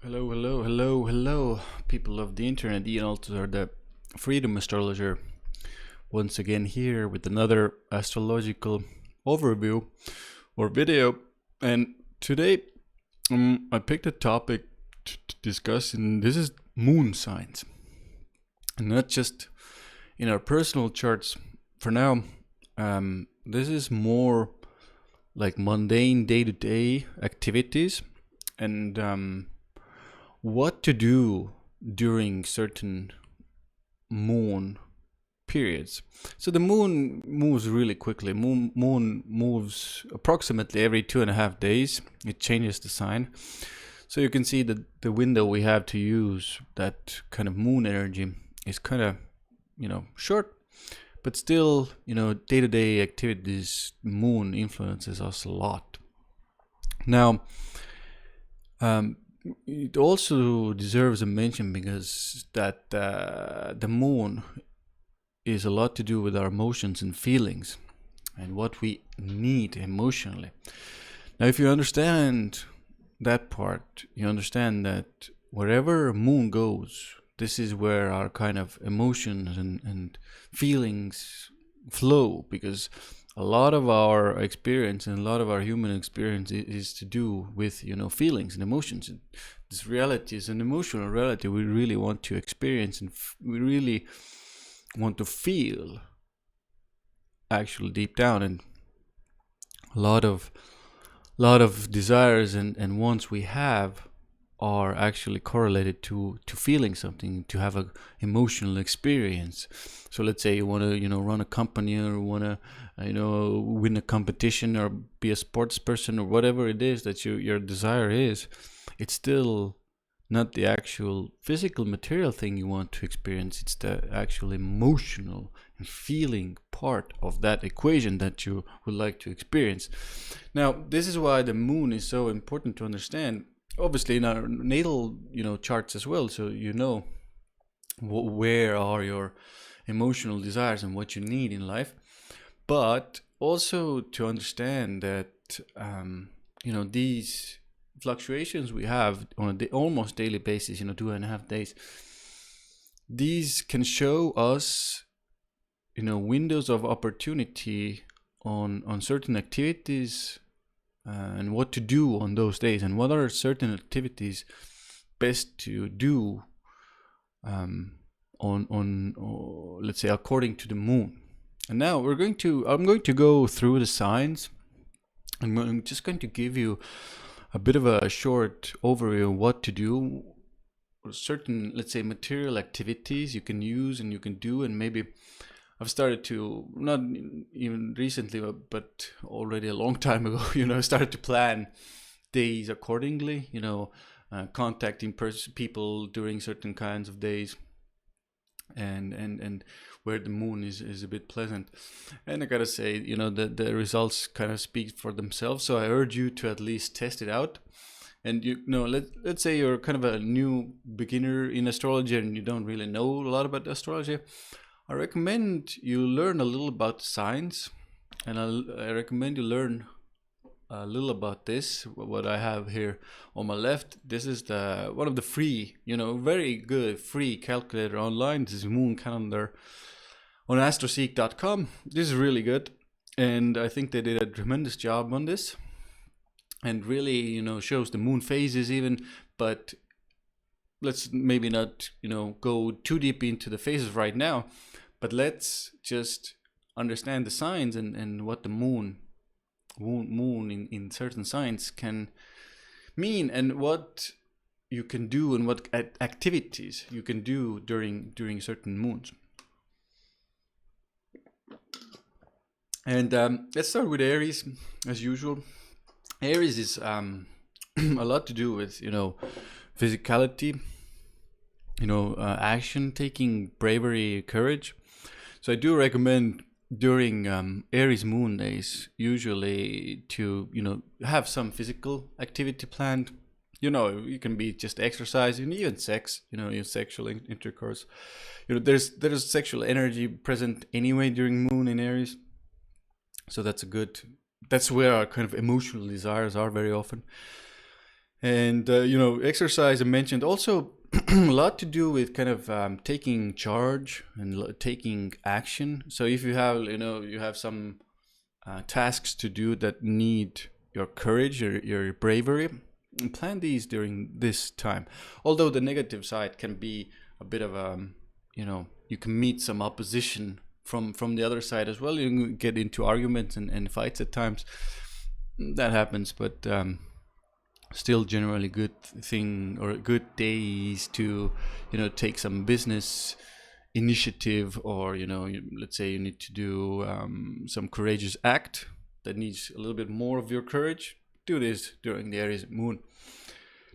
Hello, hello, hello, hello, people of the internet. Ian Alter, the Freedom Astrologer, once again here with another astrological overview or video. And today, I picked a topic to discuss, and this is moon signs, and not just in our personal charts. For now, this is more like mundane day-to-day activities, and what to do during certain moon periods. So the moon moves really quickly. Moon moves approximately every 2.5 days. It changes the sign. So you can see that the window we have to use that kind of moon energy is kind of, short, but still, day-to-day activities, moon influences us a lot. Now, it also deserves a mention because that the moon is a lot to do with our emotions and feelings and what we need emotionally. Now, if you understand that part, you understand that wherever moon goes, this is where our kind of emotions and feelings flow, because a lot of our experience and a lot of our human experience is to do with feelings and emotions. This reality is an emotional reality we really want to experience, and we really want to feel actually deep down. And a lot of desires and wants we have are actually correlated to feeling something, to have a emotional experience. So let's say you want to run a company, or want to win a competition, or be a sports person, or whatever it is that your desire is. It's still not the actual physical material thing you want to experience. It's the actual emotional and feeling part of that equation that you would like to experience. Now, this is why the moon is so important to understand, obviously in our natal charts as well, so where are your emotional desires and what you need in life, but also to understand that these fluctuations we have on a almost daily basis, 2.5 days, these can show us windows of opportunity on certain activities, and what to do on those days, and what are certain activities best to do on let's say according to the moon. And now I'm going to go through the signs, and I'm just going to give you a bit of a short overview of what to do, certain, let's say, material activities you can use and you can do. And maybe I've started to, not even recently, but already a long time ago, started to plan days accordingly, contacting people during certain kinds of days, and where the moon is a bit pleasant. And I gotta say, the results kind of speak for themselves. So I urge you to at least test it out. And let's say you're kind of a new beginner in astrology and you don't really know a lot about astrology. I recommend you learn a little about signs, and I recommend you learn a little about this, what I have here on my left. This is one of the free, very good free calculator online. This is moon calendar on astroseek.com. This is really good, and I think they did a tremendous job on this, and really shows the moon phases even. But let's maybe not go too deep into the phases right now, but let's just understand the signs and what the moon in certain signs can mean, and what you can do, and what activities you can do during certain moons. And let's start with Aries, as usual. Aries is a lot to do with physicality, action taking, bravery, courage. So I do recommend during Aries moon days usually to have some physical activity planned. You can be just exercise, and even sex, sexual intercourse. There's sexual energy present anyway during moon in Aries, so that's where our kind of emotional desires are very often. And exercise I mentioned also a lot to do with kind of taking charge and taking action. So if you have you have some tasks to do that need your courage or your bravery, plan these during this time. Although the negative side can be a bit of a you can meet some opposition from the other side as well. You can get into arguments and fights at times. That happens, but still generally good thing or good days to take some business initiative, or let's say you need to do some courageous act that needs a little bit more of your courage. Do this during the Aries moon.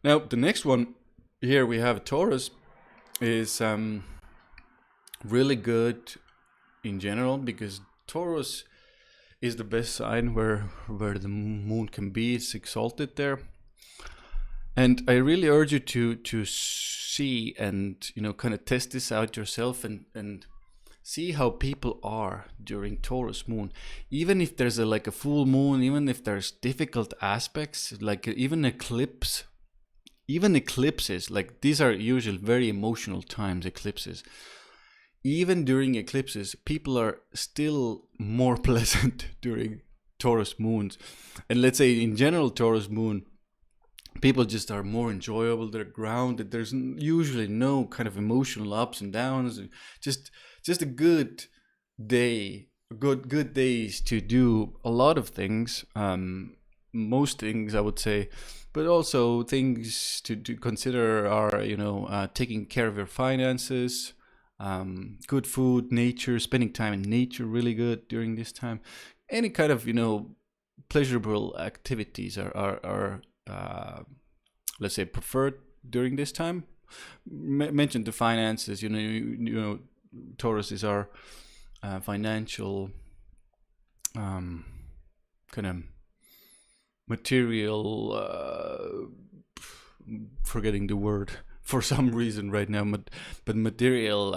Now the next one here we have Taurus is really good in general, because Taurus is the best sign where the moon can be. It's exalted there. And I really urge you to see and kind of test this out yourself and see how people are during Taurus moon. Even if there's a full moon, even if there's difficult aspects, like even eclipses, like these are usually very emotional times, eclipses. Even during eclipses, people are still more pleasant during Taurus moons. And let's say in general, Taurus moon, people just are more enjoyable. They're grounded. There's usually no kind of emotional ups and downs. Just a good day, good days to do a lot of things. Most things I would say, but also things to consider are taking care of your finances, good food, nature, spending time in nature, really good during this time. Any kind of pleasurable activities are let's say preferred during this time. Mentioned the finances. Taurus is our financial kind of material. Forgetting the word for some reason right now, but material.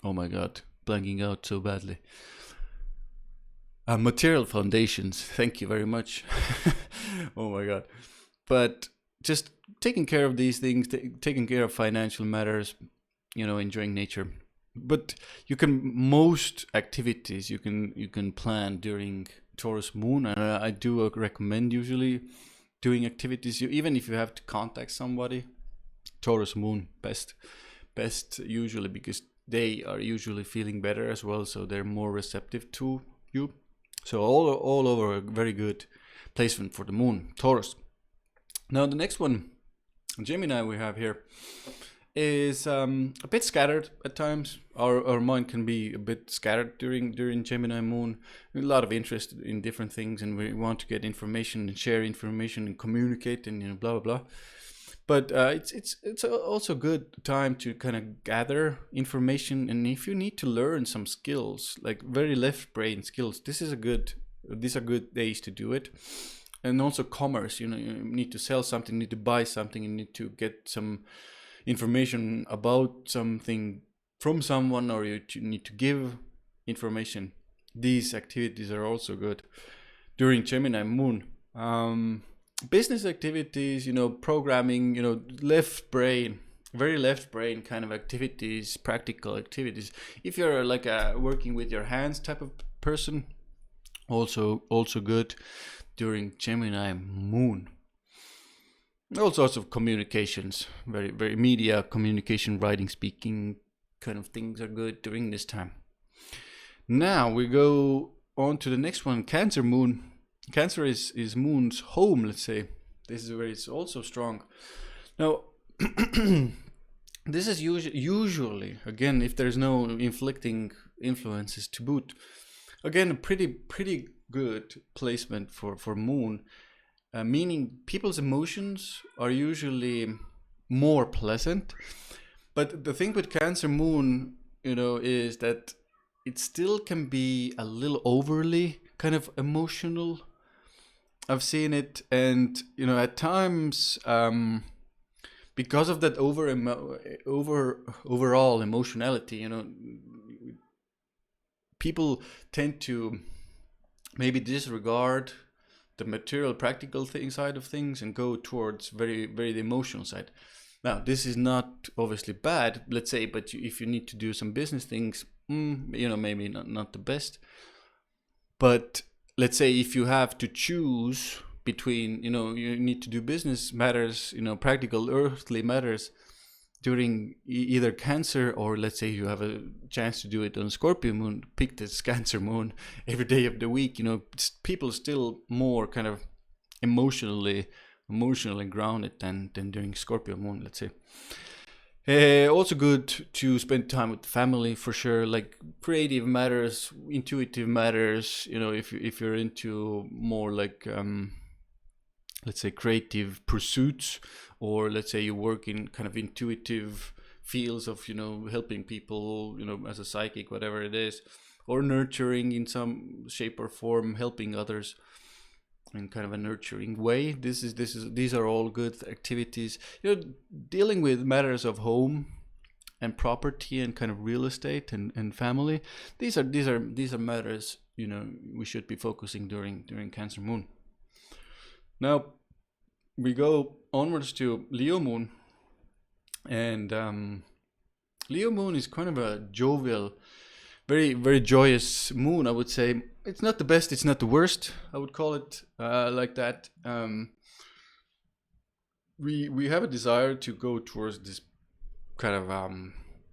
Oh my God, blanking out so badly. Material foundations. Thank you very much. Oh my God. But just taking care of these things, taking care of financial matters, enjoying nature. But most activities you can plan during Taurus moon, and I do recommend usually doing activities. Even if you have to contact somebody, Taurus moon best usually, because they are usually feeling better as well, so they're more receptive to you. So all over a very good placement for the moon, Taurus. Now the next one, Gemini, we have here is a bit scattered at times. Our mind can be a bit scattered during Gemini moon. A lot of interest in different things, and we want to get information and share information and communicate and blah blah blah. But it's also a good time to kind of gather information, and if you need to learn some skills, like very left brain skills, these are good days to do it. And also commerce, you need to sell something, you need to buy something, you need to get some information about something from someone, or you need to give information. These activities are also good during Gemini moon. Business activities, programming, very left brain kind of activities, practical activities. If you're like a working with your hands type of person, also good during Gemini moon. All sorts of communications, very, very media, communication, writing, speaking kind of things are good during this time. Now we go on to the next one, Cancer moon. Cancer is moon's home, let's say. This is where it's also strong. Now, this is usually, again, if there's no inflicting influences to boot, again, a pretty good placement for moon, meaning people's emotions are usually more pleasant. But the thing with Cancer moon, is that it still can be a little overly kind of emotional. I've seen it, and at times, because of that overall emotionality, people tend to maybe disregard the material, practical thing side of things and go towards very, very the emotional side. Now, this is not obviously bad, let's say, but if you need to do some business things, maybe not the best. But let's say if you have to choose between, you need to do business matters, practical earthly matters during either Cancer, or let's say you have a chance to do it on Scorpio Moon, pick this Cancer Moon every day of the week. People still more kind of emotionally grounded than during Scorpio Moon, let's say. Also good to spend time with the family for sure, like creative matters, intuitive matters, if you're into more like let's say creative pursuits, or let's say you work in kind of intuitive fields of helping people, as a psychic, whatever it is, or nurturing in some shape or form, helping others in kind of a nurturing way. These are all good activities. Dealing with matters of home and property and kind of real estate and family. These are matters we should be focusing during Cancer Moon. Now we go onwards to Leo Moon, and Leo Moon is kind of a jovial, very, very joyous moon, I would say. It's not the best, it's not the worst, I would call it like that. We have a desire to go towards this kind of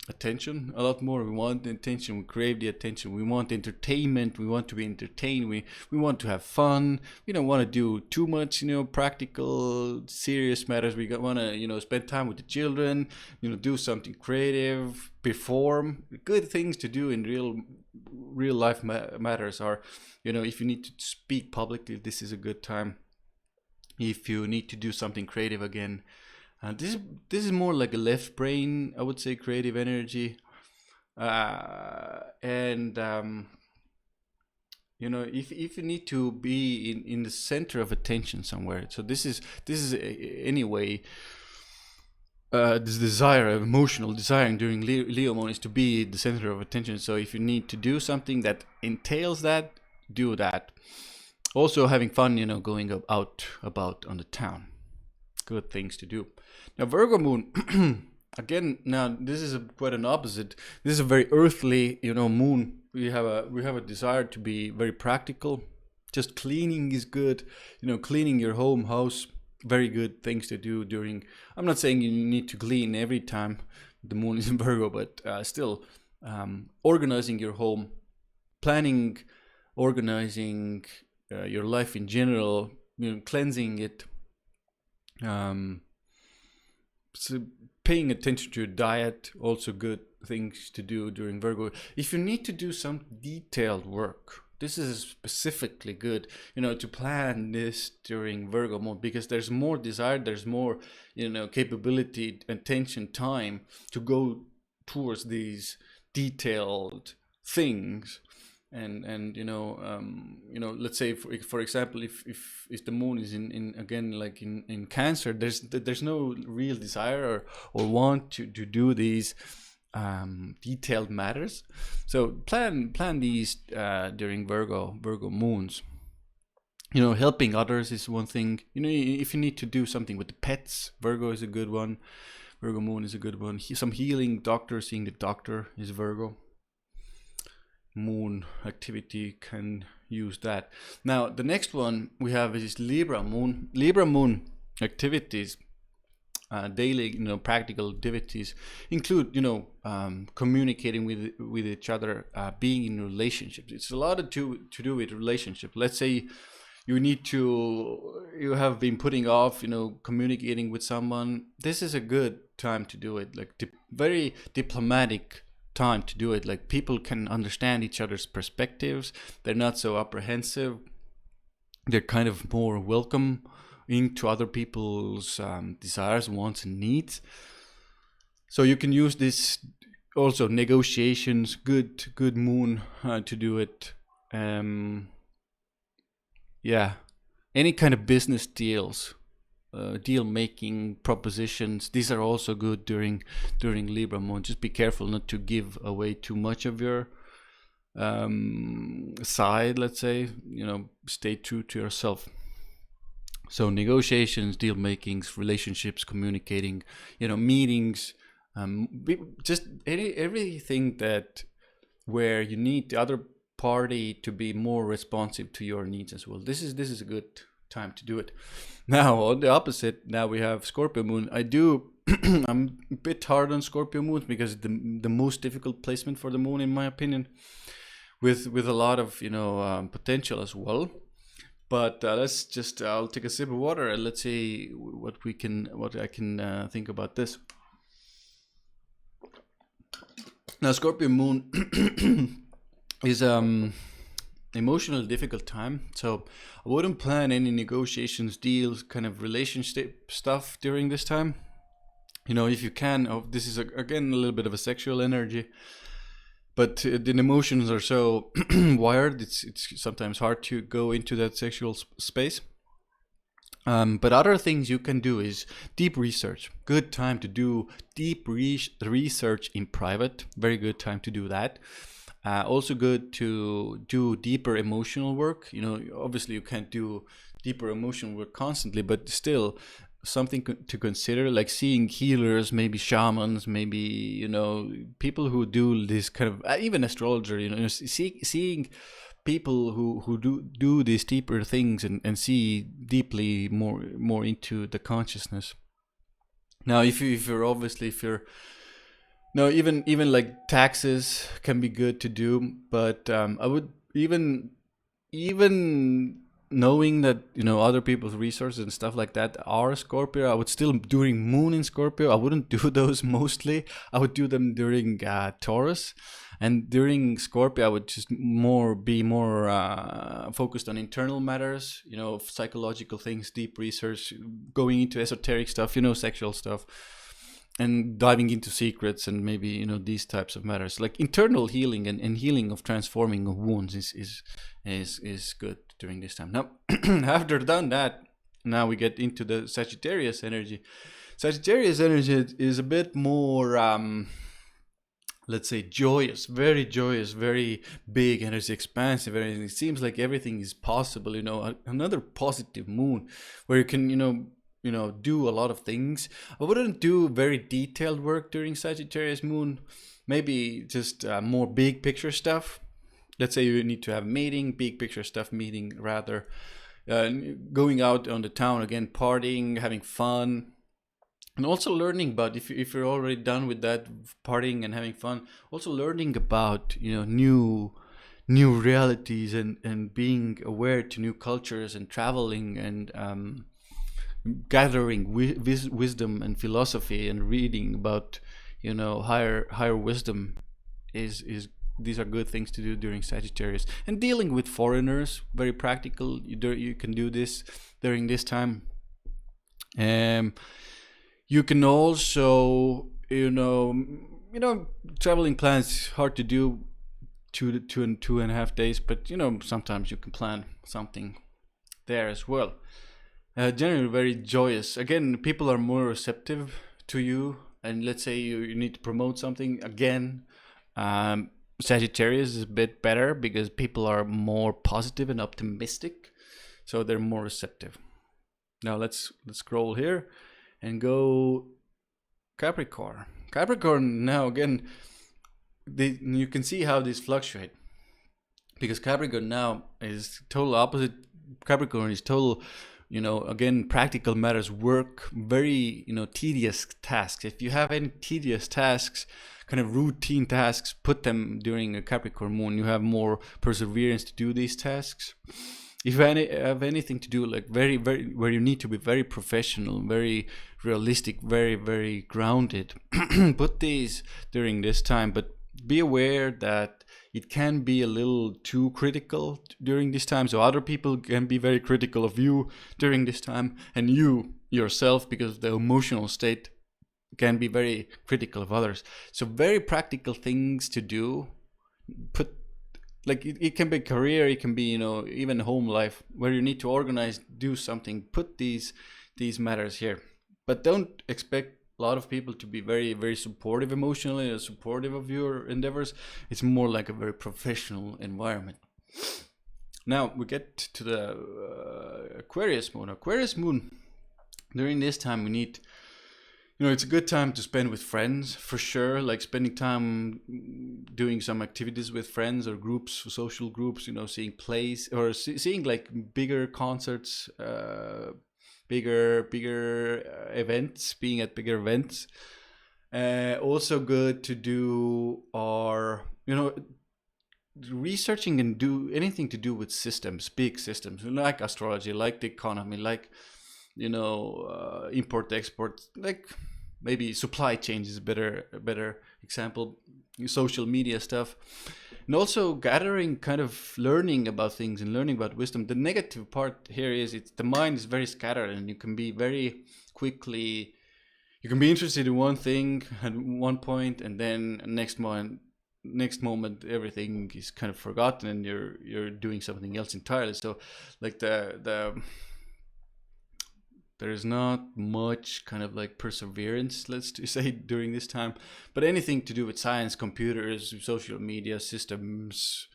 attention a lot more. We want the attention, we crave the attention, we want entertainment, we want to be entertained, we want to have fun. We don't want to do too much practical serious matters. We want to spend time with the children, do something creative, perform. Good things to do in real life matters are, if you need to speak publicly, this is a good time. If you need to do something creative again, this is more like a left brain, I would say, creative energy, and if you need to be in the center of attention somewhere. So this is anyway. This desire, emotional desire during Leo Moon is to be the center of attention. So if you need to do something that entails that, do that. Also having fun, going out about on the town. Good things to do. Now Virgo Moon, again, now this is quite an opposite. This is a very earthly, moon. We have a desire to be very practical. Just cleaning is good. Cleaning your house, very good things to do during. I'm not saying you need to clean every time the moon is in Virgo, but still, organizing your home, planning, organizing your life in general, cleansing it. So paying attention to your diet, also good things to do during Virgo. If you need to do some detailed work, this is specifically good, to plan this during Virgo Moon, because there's more desire, there's more, capability, attention, time to go towards these detailed things. And let's say for example, if the moon is in again like in Cancer, there's no real desire or want to do these detailed matters. So plan these during Virgo Moons. Helping others is one thing. If you need to do something with the pets, Virgo is a good one. Virgo Moon is a good one. Some healing, seeing the doctor is Virgo Moon activity, can use that. Now the next one we have is Libra Moon. Libra Moon activities, daily practical activities include communicating with each other, being in relationships. It's a lot to do with relationship. Let's say you have been putting off communicating with someone. This is a good time to do it, like very diplomatic time to do it. Like people can understand each other's perspectives, they're not so apprehensive, they're kind of more welcome into other people's desires, wants and needs. So you can use this also negotiations, good moon to do it. Any kind of business deals, deal making propositions, these are also good during Libra Moon. Just be careful not to give away too much of your side, let's say. Stay true to yourself. So negotiations, deal makings, relationships, communicating, meetings, just everything that where you need the other party to be more responsive to your needs as well. This is a good time to do it. Now on the opposite, now we have Scorpio Moon. I'm a bit hard on Scorpio Moon because the most difficult placement for the moon, in my opinion, with a lot of potential as well. But I'll take a sip of water and let's see what I can think about this. Now, Scorpio Moon is emotionally difficult time, so I wouldn't plan any negotiations, deals, kind of relationship stuff during this time. If you can, this is again a little bit of a sexual energy. But the emotions are so wired, it's sometimes hard to go into that sexual space. But other things you can do is deep research. Good time to do deep research in private. Very good time to do that. Also good to do deeper emotional work. Obviously you can't do deeper emotional work constantly, but still something to consider, like seeing healers, maybe shamans, maybe people who do this kind of even astrologer, seeing people who do these deeper things and see deeply more into the consciousness. Now if you're no, even like taxes can be good to do, but I would even knowing that other people's resources and stuff like that are Scorpio, I would still, during Moon in Scorpio, I wouldn't do those mostly. I would do them during Taurus, and during Scorpio I would just be more focused on internal matters, psychological things, deep research, going into esoteric stuff, sexual stuff, and diving into secrets, and maybe these types of matters, like internal healing and healing of transforming of wounds is good during this time. Now after done that, now we get into the Sagittarius energy. Sagittarius energy is a bit more let's say joyous, very big energy, expansive energy. It seems like everything is possible, another positive moon where you can do a lot of things. I wouldn't do very detailed work during Sagittarius Moon. Maybe just more big picture stuff. Let's say you need to have a meeting, big picture stuff meeting rather. Going out on the town again, partying, having fun. And also learning about, if you're already done with that partying and having fun, also learning about new realities and being aware to new cultures and traveling and gathering wisdom and philosophy and reading about higher wisdom is these are good things to do during Sagittarius. And dealing with foreigners, very practical. You can do this during this time. You can also traveling plans hard to do 2.5 days, but sometimes you can plan something there as well. Generally very joyous. Again, people are more receptive to you, and let's say you need to promote something again. Sagittarius is a bit better because people are more positive and optimistic, so they're more receptive. Now let's scroll here and go Capricorn. Capricorn, now again, you can see how these fluctuate, because Capricorn now is total opposite. Capricorn is total, again, practical matters, work, very, tedious tasks. If you have any tedious tasks, kind of routine tasks, put them during a Capricorn moon. You have more perseverance to do these tasks. If you have anything to do, like very, where you need to be very professional, very realistic, very, very grounded, put these during this time. But be aware that it can be a little too critical during this time. So other people can be very critical of you during this time, and you yourself, because the emotional state, can be very critical of others. So very practical things to do. Put, like, it can be career, it can be even home life, where you need to organize, do something. Put these matters here, but don't expect a lot of people to be very, very supportive emotionally and supportive of your endeavors. It's more like a very professional environment. Now we get to the Aquarius Moon. Aquarius Moon, during this time we need, it's a good time to spend with friends for sure, like spending time doing some activities with friends or groups, social groups, seeing plays or seeing like bigger concerts, bigger events, being at bigger events. Also good to do our, researching and do anything to do with systems, big systems, like astrology, like the economy, like, import, export, like maybe supply chain is a better example, social media stuff. And also gathering, kind of learning about things and learning about wisdom. The negative part here is the mind is very scattered, and you can be very quickly, you can be interested in one thing at one point, and then next moment everything is kind of forgotten, and you're doing something else entirely. So like there's not much kind of like perseverance, let's say, during this time. But anything to do with science, computers, social media, systems,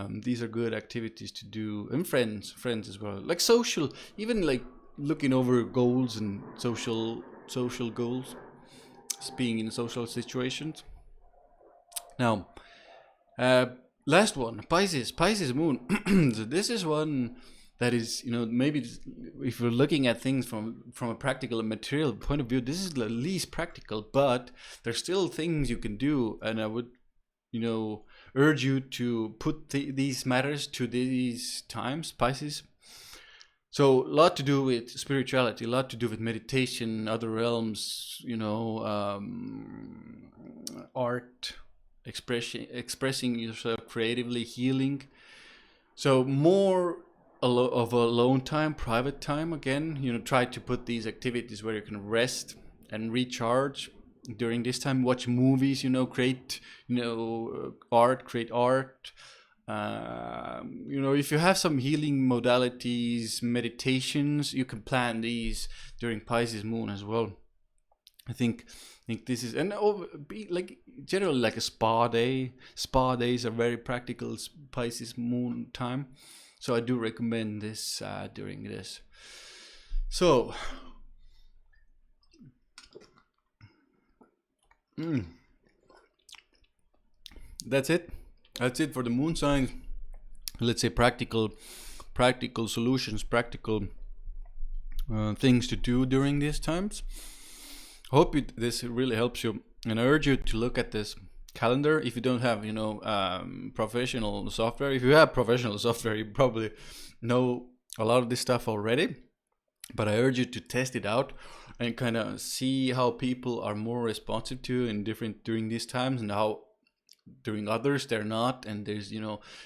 these are good activities to do. And friends as well, like social, even like looking over goals and social goals, being in social situations. Now, last one, Pisces Moon. So this is one that is, maybe if you're looking at things from a practical and material point of view, this is the least practical, but there's still things you can do. And I would, urge you to put these matters to these times, Pisces. So a lot to do with spirituality, a lot to do with meditation, other realms, art, expressing yourself creatively, healing. So more of a alone time, private time. Again, try to put these activities where you can rest and recharge during this time. Watch movies, create art, if you have some healing modalities, meditations, you can plan these during Pisces Moon as well. I think this is, and be like generally like a spa day. Spa days are very practical Pisces Moon time, so I do recommend this during this. So that's it for the moon signs. Let's say practical solutions, practical things to do during these times. Hope this really helps you, and I urge you to look at this calendar. If you don't have professional software, if you have professional software, you probably know a lot of this stuff already, but I urge you to test it out and kind of see how people are more responsive to in different during these times, and how during others they're not. And there's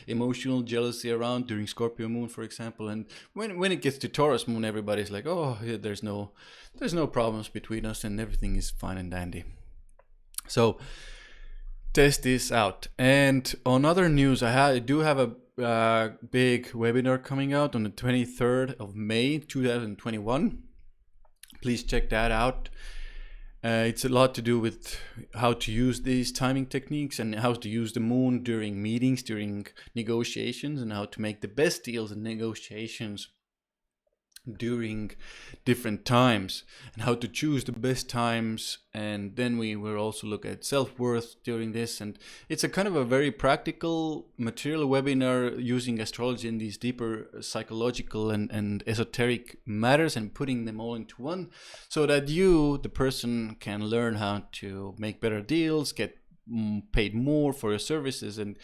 emotional jealousy around during Scorpio Moon, for example. And when it gets to Taurus Moon, everybody's like, oh yeah, there's no problems between us and everything is fine and dandy. So test this out. And on other news, I do have a big webinar coming out on the 23rd of May 2021. Please check that out. It's a lot to do with how to use these timing techniques and how to use the moon during meetings, during negotiations, and how to make the best deals and negotiations during different times, and how to choose the best times. And then we will also look at self-worth during this. And it's a kind of a very practical material webinar using astrology and these deeper psychological and esoteric matters, and putting them all into one, so that you, the person, can learn how to make better deals, get paid more for your services, and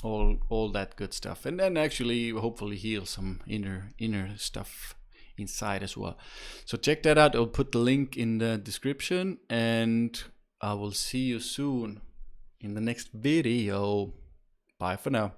all that good stuff, and then actually hopefully heal some inner stuff inside as well. So check that out. I'll put the link in the description, and I will see you soon in the next video. Bye for now.